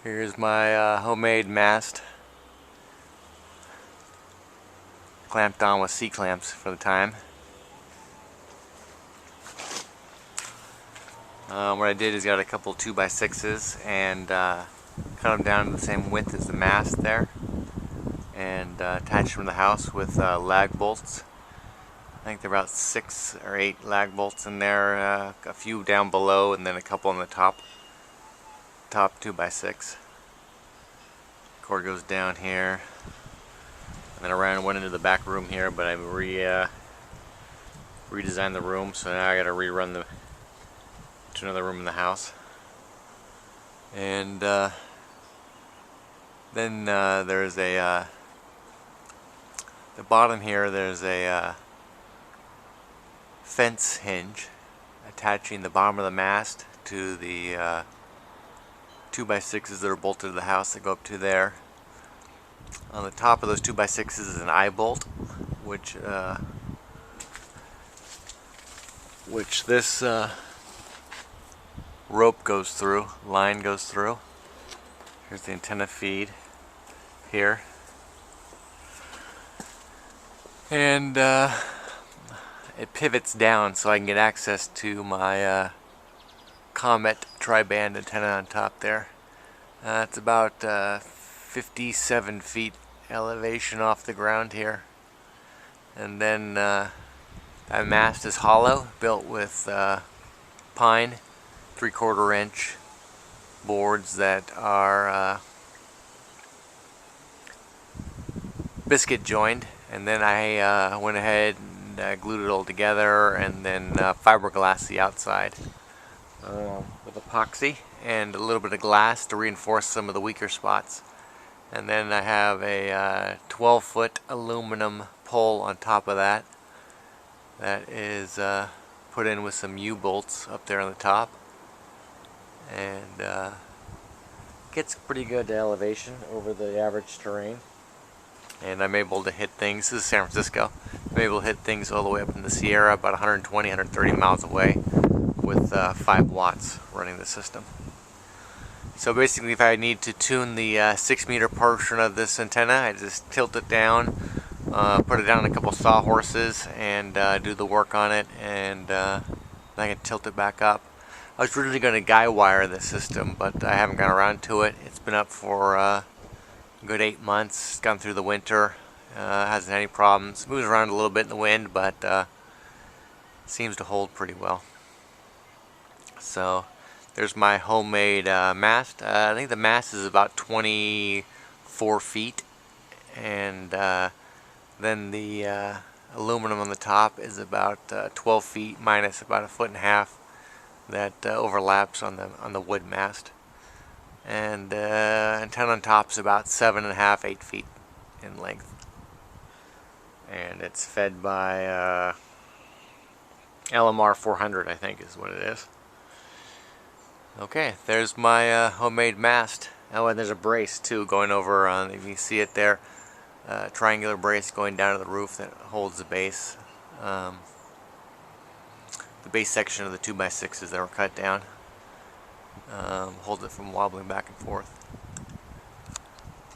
Here's my homemade mast, clamped on with C-clamps for the time. What I did is got a couple 2x6s and cut them down to the same width as the mast there, and attached them to the house with lag bolts. I think there are about 6 or 8 lag bolts in there, a few down below and then a couple on the top 2x6. Cord goes down here and then around and went into the back room here, but I redesigned the room, so now I got to rerun to another room in the house. And then there's a the bottom here, there's a fence hinge attaching the bottom of the mast to the 2x6s that are bolted to the house that go up to there. On the top of those 2x6s is an eye bolt, which this rope goes through, line goes through. Here's the antenna feed here, and it pivots down so I can get access to my Comet tri-band antenna on top there. It's about 57 feet elevation off the ground here. And then that mast is hollow, built with pine 3/4 inch boards that are biscuit joined, and then I went ahead and glued it all together, and then fiberglass the outside with epoxy and a little bit of glass to reinforce some of the weaker spots. And then I have a 12-foot aluminum pole on top of that is put in with some U-bolts up there on the top, and gets pretty good elevation over the average terrain. And I'm able to hit things, this is San Francisco, I'm able to hit things all the way up in the Sierra, about 120, 130 miles away, with 5 watts running the system. So basically, if I need to tune the 6-meter portion of this antenna, I just tilt it down, put it down on a couple sawhorses, and do the work on it, and then I can tilt it back up. I was originally going to guy wire this system, but I haven't got around to it. It's been up for a good 8 months. It's gone through the winter, hasn't had any problems. Moves around a little bit in the wind, but seems to hold pretty well. So there's my homemade mast. I think the mast is about 24 feet, and then the aluminum on the top is about 12 feet minus about 1.5 feet that overlaps on the wood mast. And antenna on top is about 7.5, 8 feet in length, and it's fed by LMR 400, I think is what it is. Okay, there's my homemade mast. Oh, and there's a brace too going over on, if you see it there, triangular brace going down to the roof that holds the base. The base section of the 2x6s that were cut down holds it from wobbling back and forth.